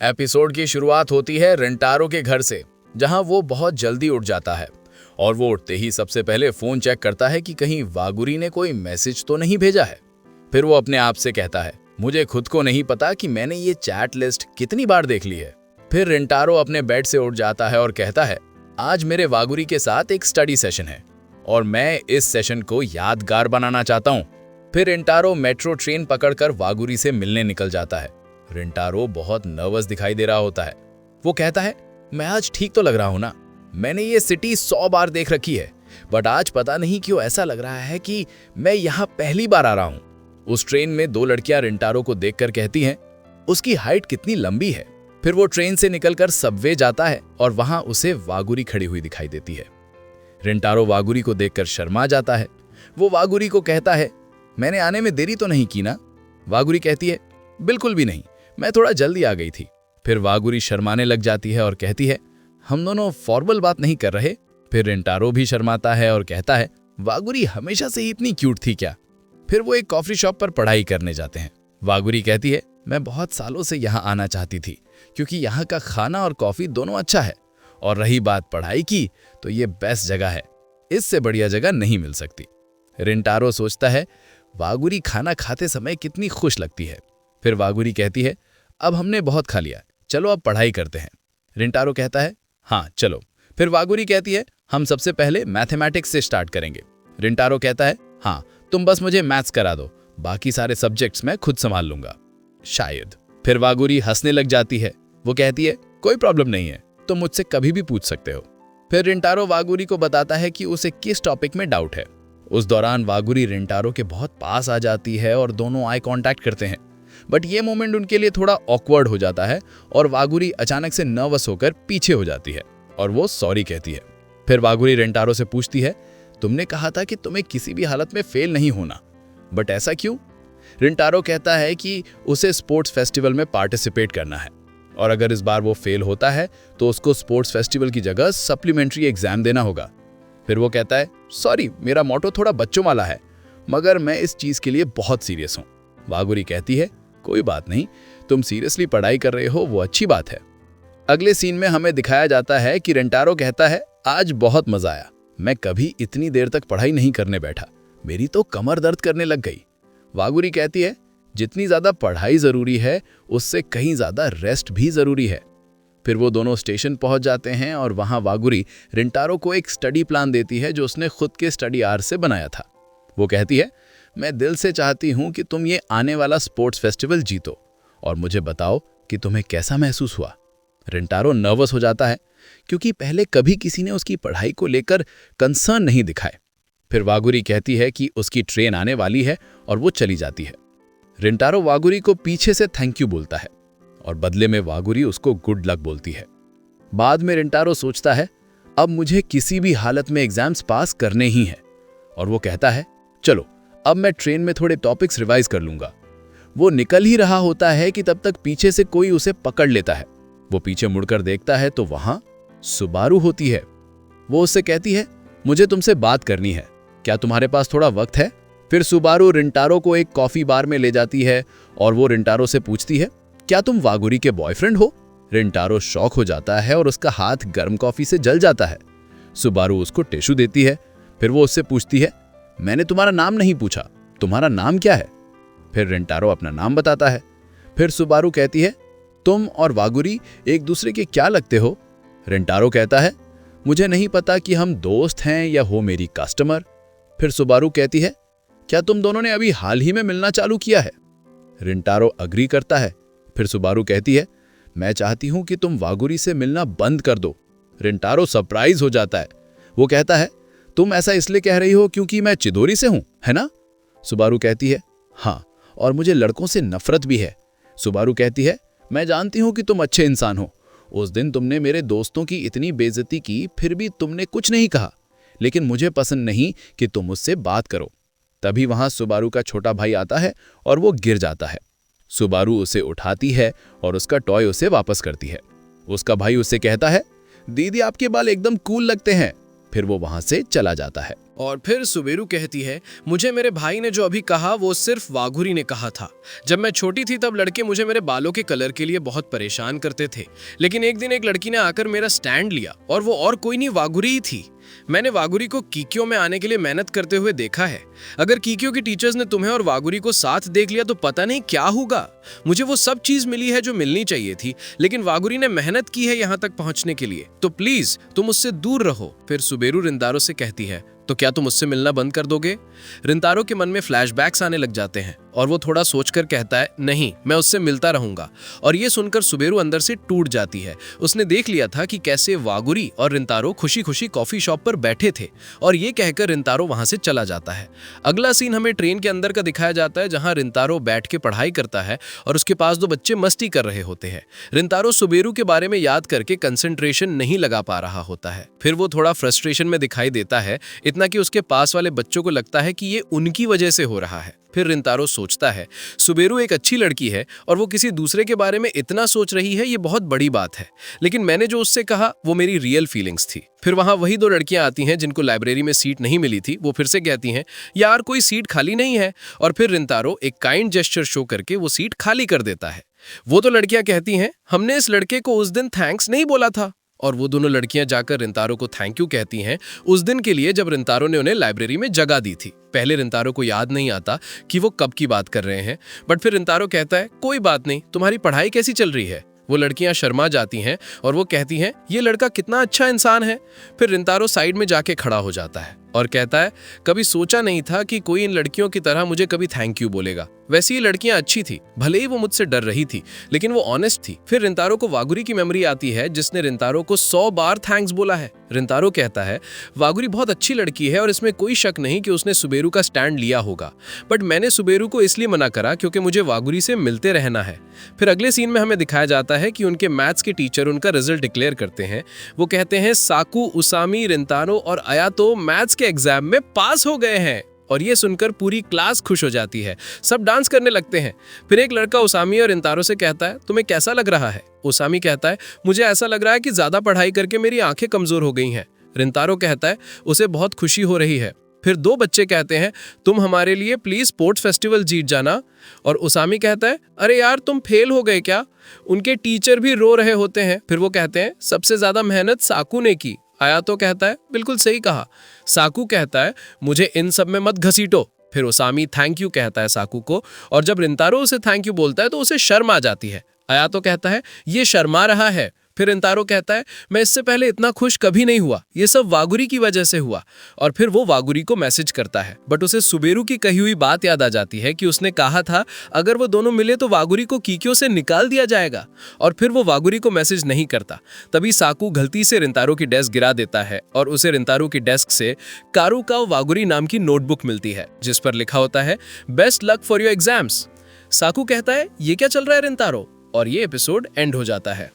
Episode की शुरुआत होती है रेंटारो के घर से, जहां वो बहुत जल्दी उठ जाता है और वो उठते ही सबसे पहले फोन चेक करता है कि कहीं वागुरी ने कोई मैसेज तो नहीं भेजा है। फिर वो अपने आप से कहता है, मुझे खुद को नहीं पता कि मैंने ये चैट लिस्ट कितनी बार देख ली है। फिर रेंटारो अपने बेड से उठ जाता है और कहता है, आज मेरे वागुरी के साथ एक स्टडी सेशन है और मैं इस सेशन को यादगार बनाना चाहता हूँ। फिर रेंटारो मेट्रो ट्रेन पकड़कर वागुरी से मिलने निकल जाता है। रेंटारो बहुत नर्वस दिखाई दे रहा होता है। वो कहता है, मैं आज ठीक तो लग रहा हूं ना? मैंने ये सिटी 100 बार देख रखी है, बट आज पता नहीं क्यों ऐसा लग रहा है कि मैं यहाँ पहली बार आ रहा हूँ। उस ट्रेन में 2 लड़कियां रेंटारो को देखकर कहती हैं, उसकी हाइट कितनी लंबी है। फिर वो ट्रेन से निकलकर सबवे जाता है और वहां उसे वागुरी खड़ी हुई दिखाई देती है। रेंटारो वागुरी को देखकर शर्मा जाता है। वो वागुरी को कहता है, मैंने आने में देरी तो नहीं की ना? वागुरी कहती है, बिल्कुल भी नहीं, मैं थोड़ा जल्दी आ गई थी। फिर वागुरी शर्माने लग जाती है और कहती है, हम दोनों फॉर्मल बात नहीं कर रहे? फिर रेंटारो भी शर्माता है और कहता है, वागुरी हमेशा से ही इतनी क्यूट थी क्या? फिर वो एक कॉफी शॉप पर पढ़ाई करने जाते हैं। वागुरी कहती है, मैं बहुत सालों से यहाँ आना चाहती थी क्योंकि यहाँ का खाना और कॉफी दोनों अच्छा है, और रही बात पढ़ाई की तो ये बेस्ट जगह है, इससे बढ़िया जगह नहीं मिल सकती। रेंटारो सोचता है, वागुरी खाना खाते समय कितनी खुश लगती है। फिर वागुरी कहती है, अब हमने बहुत खा लिया, चलो अब पढ़ाई करते हैं। रेंटारो कहता है, हाँ चलो। फिर वागुरी कहती है, हम सबसे पहले मैथमेटिक्स से स्टार्ट करेंगे। रेंटारो कहता है, हाँ तुम बस मुझे मैथ्स करा दो, बाकी सारे सब्जेक्ट्स मैं खुद संभाल लूंगा, शायद। फिर वागुरी हंसने लग जाती है। वो कहती है, कोई प्रॉब्लम नहीं है, तुम मुझसे कभी भी पूछ सकते हो। फिर रेंटारो वागुरी को बताता है कि उसे किस टॉपिक में डाउट है। उस दौरान वागुरी रेंटारो के बहुत पास आ जाती है और दोनों आई कांटेक्ट करते हैं, बट ये मोमेंट उनके लिए थोड़ा ऑकवर्ड हो जाता है और वागुरी अचानक से नर्वस होकर पीछे हो जाती है और वो सॉरी कहती है। फिर वागुरी रेंटारो से पूछती है, तुमने कहा था कि तुम्हें किसी भी हालत में फेल नहीं होना, बट ऐसा क्यों? रेंटारो कहता है कि उसे स्पोर्ट्स फेस्टिवल में पार्टिसिपेट करना है और अगर इस बार वो फेल होता है तो उसको स्पोर्ट्स फेस्टिवल की जगह सप्लीमेंट्री एग्जाम देना होगा। फिर वो कहता है, सॉरी मेरा मोटो थोड़ा बच्चों वाला है, मगर मैं इस चीज के लिए बहुत सीरियस हूँ। वागुरी कहती है, कोई बात नहीं, तुम सीरियसली पढ़ाई कर रहे हो वो अच्छी बात है। अगले सीन में हमें दिखाया जाता है कि रेंटारो कहता है, आज बहुत मजा आया, मैं कभी इतनी देर तक पढ़ाई नहीं करने बैठा, मेरी तो कमर दर्द करने लग गई। वागुरी कहती है, जितनी ज्यादा पढ़ाई जरूरी है उससे कहीं ज्यादा रेस्ट भी जरूरी है। फिर वो दोनों स्टेशन पहुंच जाते हैं और वहां वागुरी रेंटारो को एक स्टडी प्लान देती है जो उसने खुद के स्टडी आवर से बनाया था। वो कहती है, मैं दिल से चाहती हूं कि तुम ये आने वाला स्पोर्ट्स फेस्टिवल जीतो और मुझे बताओ कि तुम्हें कैसा महसूस हुआ। रेंटारो नर्वस हो जाता है क्योंकि पहले कभी किसी ने उसकी पढ़ाई को लेकर कंसर्न नहीं दिखाए। फिर वागुरी कहती है कि उसकी ट्रेन आने वाली है और वो चली जाती है। रेंटारो वागुरी को पीछे से थैंक यू बोलता है और बदले में वागुरी उसको गुड लक बोलती है। बाद में रेंटारो सोचता है, अब मुझे किसी भी हालत में एग्जाम्स पास करने ही हैं, और वो कहता है, चलो अब मैं ट्रेन में थोड़े टॉपिक्स रिवाइज कर लूंगा। वो निकल ही रहा होता है कि तब तक पीछे से कोई उसे पकड़ लेता है। वो पीछे मुड़कर देखता है तो वहां सुबारू होती है। वो उससे कहती है, मुझे तुमसे बात करनी है, क्या तुम्हारे पास थोड़ा वक्त है? फिर सुबारू रेंटारो को एक कॉफी बार में ले जाती है और वो रेंटारो से पूछती है, क्या तुम वागुरी के बॉयफ्रेंड हो? रेंटारो शॉक हो जाता है और उसका हाथ गर्म कॉफी से जल जाता है। सुबारू उसको टिश्यू देती है। फिर वो उससे पूछती है, मैंने तुम्हारा नाम नहीं पूछा, तुम्हारा नाम क्या है? फिर रेंटारो अपना नाम बताता है। फिर सुबारू कहती है, तुम और वागुरी एक दूसरे के क्या लगते हो? रेंटारो कहता है, मुझे नहीं पता कि हम दोस्त हैं या हो मेरी कस्टमर। फिर सुबारू कहती है, क्या तुम दोनों ने अभी हाल ही में मिलना चालू किया है? रेंटारो अग्री करता है। फिर सुबारू कहती है, मैं चाहती हूं कि तुम वागुरी से मिलना बंद कर दो। रेंटारो सरप्राइज हो जाता है। वो कहता है, तुम ऐसा इसलिए कह रही हो क्योंकि मैं चिदोरी से हूं, है ना? सुबारू कहती है, हाँ, और मुझे लड़कों से नफरत भी है। सुबारू कहती है, मैं जानती हूं कि तुम अच्छे इंसान हो। उस दिन तुमने मेरे दोस्तों की इतनी बेइज्जती की, फिर भी तुमने कुछ नहीं कहा, लेकिन मुझे पसंद नहीं कि तुम मुझसे बात करो। तभी वहां सुबारू का छोटा भाई आता है और वो गिर जाता है। सुबारू उसे उठाती है और उसका टॉय उसे वापस करती है। उसका भाई उससे कहता है, दीदी आपके बाल एकदम कूल लगते हैं। फिर वो वहां से चला जाता है और फिर सुबेरू कहती है, मुझे मेरे भाई ने जो अभी कहा वो सिर्फ वागुरी ने कहा था। जब मैं छोटी थी तब लड़के मुझे मेरे बालों के कलर के लिए बहुत परेशान करते थे, लेकिन एक दिन एक लड़की ने आकर मेरा स्टैंड लिया और वो और कोई नहीं वागुरी ही थी। मैंने वागुरी को कीकियो में आने के लिए मेहनत करते हुए देखा है। अगर कीकियो की टीचर्स ने तुम्हें और वागुरी को साथ देख लिया तो पता नहीं क्या होगा। मुझे वो सब चीज मिली है जो मिलनी चाहिए थी, लेकिन वागुरी ने मेहनत की है यहाँ तक पहुंचने के लिए, तो प्लीज तुम उससे दूर रहो। फिर सुबेरू रिंतारो से कहती है, तो क्या तुम उससे मिलना बंद कर दोगे? रिंतारो के मन में फ्लैशबैक्स आने लग जाते हैं और वो थोड़ा सोचकर कहता है, नहीं, मैं उससे मिलता रहूंगा। और ये सुनकर सुबेरू अंदर से टूट जाती है। उसने देख लिया था कि कैसे वागुरी और रिंतारो खुशी खुशी कॉफी शॉप पर बैठे थे, और ये कहकर रिंतारो वहां से चला जाता है। अगला सीन हमें ट्रेन के अंदर का दिखाया जाता है, जहां रिंतारो बैठ के पढ़ाई करता है और उसके पास दो बच्चे मस्ती कर रहे होते हैं। रिंतारो सुबेरू के बारे में याद करके कंसंट्रेशन नहीं लगा पा रहा होता है। फिर वो थोड़ा फ्रस्ट्रेशन में दिखाई देता है, इतना कि उसके पास वाले बच्चों को लगता है कि ये उनकी वजह से हो रहा है। फिर रिंतारो सोचता है, सुबेरू एक अच्छी लड़की है और वो किसी दूसरे के बारे में इतना सोच रही है, ये बहुत बड़ी बात है, लेकिन मैंने जो उससे कहा वो मेरी रियल फीलिंग्स थी। फिर वहां वही दो लड़कियां आती हैं जिनको लाइब्रेरी में सीट नहीं मिली थी। वो फिर से कहती हैं, यार कोई सीट खाली नहीं है, और फिर रिंतारो एक काइंड जेस्चर शो करके वो सीट खाली कर देता है। वो तो लड़कियां कहती हैं, हमने इस लड़के को उस दिन थैंक्स नहीं बोला था, और वो दोनों लड़कियां जाकर रिंतारो को थैंक यू कहती हैं उस दिन के लिए जब रिंतारो ने उन्हें लाइब्रेरी में जगह दी थी। पहले रिंतारो को याद नहीं आता कि वो कब की बात कर रहे हैं, बट फिर रिंतारो कहता है, कोई बात नहीं, तुम्हारी पढ़ाई कैसी चल रही है? वो लड़कियां शर्मा जाती हैं और वो कहती हैं, ये लड़का कितना अच्छा इंसान है। फिर रिंतारो साइड में जाके खड़ा हो जाता है और कहता है, कभी सोचा नहीं था कि कोई इन लड़कियों की तरह मुझे कभी थैंक यू बोलेगा। वैसे ये लड़कियां अच्छी थी, भले ही वो मुझसे डर रही थी, लेकिन वो ऑनेस्ट थी। फिर रिंतारो को वागुरी की मेमोरी आती है, जिसने रिंतारो को 100 बार थैंक्स बोला है। रिंतारो कहता है, वागुरी बहुत अच्छी लड़की है और इसमें कोई शक नहीं कि उसने सुबेरू का स्टैंड लिया होगा, बट मैंने सुबेरू को इसलिए मना करा क्योंकि मुझे वागुरी से मिलते रहना है। फिर अगले सीन में हमें दिखाया जाता है कि उनके मैथ्स के टीचर उनका रिजल्ट डिक्लेयर करते हैं। वो कहते हैं, साकू, उसामी, रिंतारो और अयातो मैथ्स के एग्जाम में पास हो गए हैं, और ये सुनकर पूरी क्लास खुश हो जाती है। सब डांस करने लगते हैं। फिर एक लड़का उसामी और रिंतारो से कहता है, तुम्हें कैसा लग रहा है? उसामी कहता है, मुझे ऐसा लग रहा है कि ज्यादा पढ़ाई करके मेरी आंखें कमजोर हो गई हैं। रिंतारो कहता है, उसे बहुत खुशी हो रही है। फिर दो बच्चे कहते हैं, तुम हमारे लिए प्लीज स्पोर्ट्स फेस्टिवल जीत जाना। और उसामी कहता है, अरे यार तुम फेल हो गए क्या? उनके टीचर भी रो रहे होते हैं। फिर वो कहते हैं, सबसे ज्यादा मेहनत साकू ने की। आयातो कहता है, बिल्कुल सही कहा। साकू कहता है, मुझे इन सब में मत घसीटो। फिर ओसामी थैंक यू कहता है साकू को, और जब रिंतारो उसे थैंक यू बोलता है तो उसे शर्म आ जाती है। आयातो कहता है, ये शर्मा रहा है। फिर रिंतारो कहता है, मैं इससे पहले इतना खुश कभी नहीं हुआ, ये सब वागुरी की वजह से हुआ। और फिर वो वागुरी को मैसेज करता है, बट उसे सुबेरू की कही हुई बात याद आ जाती है कि उसने कहा था अगर वो दोनों मिले तो वागुरी को कीकियो से निकाल दिया जाएगा। और फिर वो वागुरी को मैसेज नहीं करता। तभी साकू गलती से रिंतारो की डेस्क गिरा देता है और उसे रिंतारो की डेस्क से कारुकाव वागुरी नाम की नोटबुक मिलती है, जिस पर लिखा होता है, best luck for your exams. साकू कहता है, ये क्या चल रहा है रिंतारो? और ये एपिसोड एंड हो जाता है।